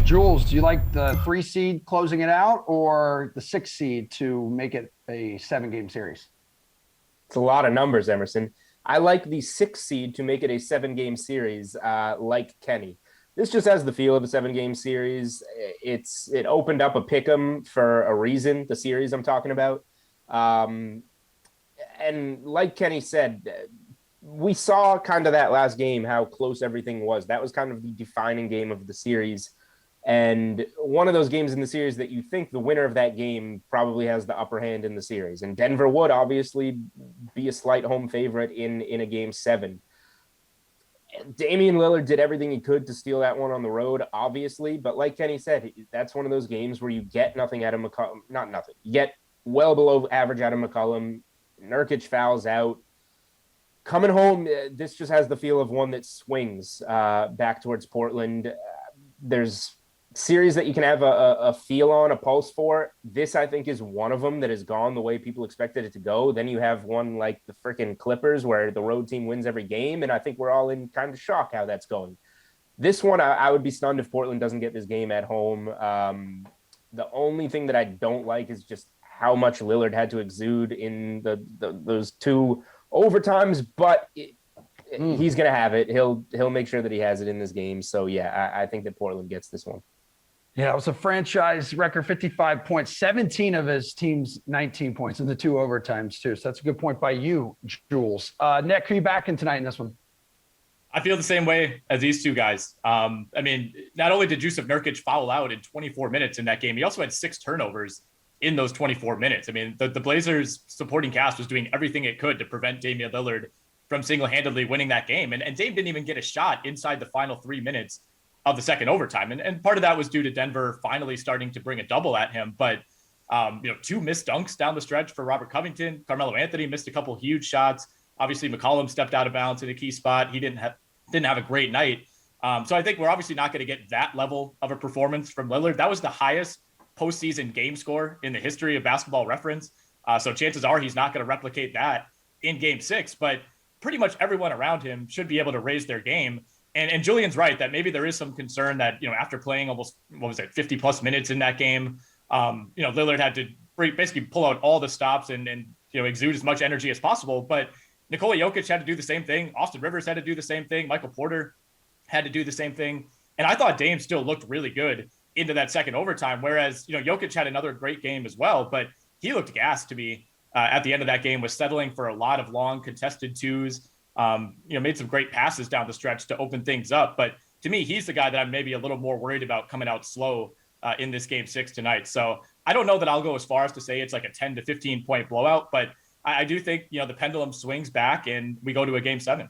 Jules, do you like the 3 seed closing it out or the 6 seed to make it a 7-game series? It's a lot of numbers, Emerson. I like the 6 seed to make it a 7-game series, like Kenny. This just has the feel of a 7-game series. It opened up a pick'em for a reason, the series I'm talking about. Um, and like Kenny said, we saw kind of that last game, how close everything was. That was kind of the defining game of the series. And one of those games in the series that you think the winner of that game probably has the upper hand in the series. And Denver would obviously be a slight home favorite in a game 7. Damian Lillard did everything he could to steal that one on the road, obviously. But like Kenny said, that's one of those games where you get nothing out of McCollum. Not nothing. You get well below average out of McCollum. Nurkic fouls out. Coming home, this just has the feel of one that swings back towards Portland. There's series that you can have a feel on, a pulse for. This, I think, is one of them that has gone the way people expected it to go. Then you have one like the freaking Clippers where the road team wins every game, and I think we're all in kind of shock how that's going. This one, I would be stunned if Portland doesn't get this game at home. The only thing that I don't like is just how much Lillard had to exude in those 2 overtimes, but he's going to have it. He'll make sure that he has it in this game. So, yeah, I think that Portland gets this one. Yeah, it was a franchise record 55 points, 17 of his team's 19 points in the 2 overtimes, too. So that's a good point by you, Jules. Nick, who are you backing tonight in this one? I feel the same way as these two guys. I mean, not only did Jusuf Nurkic foul out in 24 minutes in that game, he also had 6 turnovers in those 24 minutes. I mean, the Blazers supporting cast was doing everything it could to prevent Damian Lillard from single-handedly winning that game. And Dame didn't even get a shot inside the final 3 minutes of the second overtime. And part of that was due to Denver finally starting to bring a double at him. But, 2 missed dunks down the stretch for Robert Covington. Carmelo Anthony missed a couple huge shots. Obviously, McCollum stepped out of bounds in a key spot. He didn't have a great night. So I think we're obviously not going to get that level of a performance from Lillard. That was the highest postseason game score in the history of Basketball Reference. So chances are he's not going to replicate that in game 6, but pretty much everyone around him should be able to raise their game. And Julian's right that maybe there is some concern that, after playing almost, 50 plus minutes in that game, Lillard had to basically pull out all the stops and exude as much energy as possible. But Nikola Jokic had to do the same thing. Austin Rivers had to do the same thing. Michael Porter had to do the same thing. And I thought Dame still looked really good into that second overtime, whereas, Jokic had another great game as well, but he looked gassed to me at the end of that game, was settling for a lot of long contested 2s, made some great passes down the stretch to open things up. But to me, he's the guy that I'm maybe a little more worried about coming out slow in this game 6 tonight. So I don't know that I'll go as far as to say it's like a 10 to 15 point blowout, but I do think, the pendulum swings back and we go to a game 7.